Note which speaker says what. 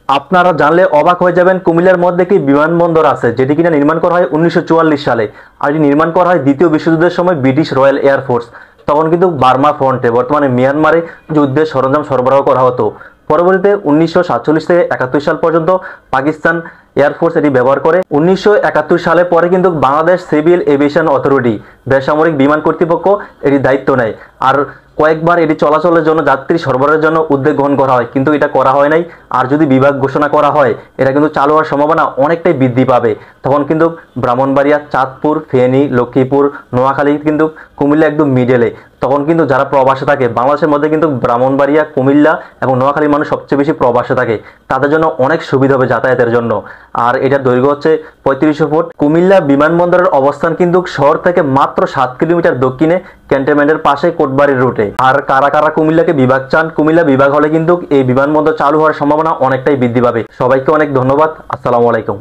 Speaker 1: আপনারা জানলে অবাক হয়ে যাবেন, কুমিল্লার মধ্যে একটি বিমানবন্দর আছে যেটি কিনা নির্মাণ করা হয় 1944 সালে। আর এটি নির্মাণ করা হয় দ্বিতীয় বিশ্বযুদ্ধের সময় ব্রিটিশ রয়্যাল এয়ারফোর্স। তখন কিন্তু বার্মা ফ্রন্টে, বর্তমানে মিয়ানমারে যুদ্ধের সরঞ্জাম সরবরাহ করা হতো। পরবর্তীতে 1947 থেকে 71 সাল পর্যন্ত পাকিস্তান এয়ারফোর্স এটি ব্যবহার করে। 1971 সালে পরে কিন্তু বাংলাদেশ সিভিল এভিয়েশন অথরিটি, বেসামরিক বিমান কর্তৃপক্ষ এটি দায়িত্ব নেয়। আর কয়েকবার এটি চলাচলের জন্য, যাত্রী সরবরাহের জন্য উদ্যোগ গ্রহণ করা হয়, কিন্তু এটা করা হয় নাই। আর যদি বিভাগ ঘোষণা করা হয়, এটা কিন্তু চালু হওয়ার সম্ভাবনা অনেকটাই বৃদ্ধি পাবে। তখন কিন্তু ব্রাহ্মণবাড়িয়া, চাঁদপুর, ফেনী, লক্ষ্মীপুর, নোয়াখালী কিন্তু কুমিল্লা একদম মিডলে। তখন কিন্তু যারা প্রবাসে থাকে, বাংলাদেশের মধ্যে কিন্তু ব্রাহ্মণবাড়িয়া, কুমিল্লা এবং নোয়াখালীর মানুষ সবচেয়ে বেশি প্রবাসে থাকে, তাদের জন্য অনেক সুবিধা হবে যাতায়াতের জন্য। আর এটার দৈর্ঘ্য হচ্ছে 3500 ফুট। কুমিল্লা বিমানবন্দরের অবস্থান কিন্তু শহর থেকে মাত্র 7 কিলোমিটার দক্ষিণে, ক্যান্টনমেন্টের পাশে কোটবাড়ির রুটে। আর কারা কারা কুমিল্লাকে বিভাগ চান, কুমিল্লা বিভাগ হলে কিন্তু এই বিমানবন্দর চালু হওয়ার সম্ভাবনা অনেকটাই বৃদ্ধি পাবে। সবাইকে অনেক ধন্যবাদ। আসসালামু আলাইকুম।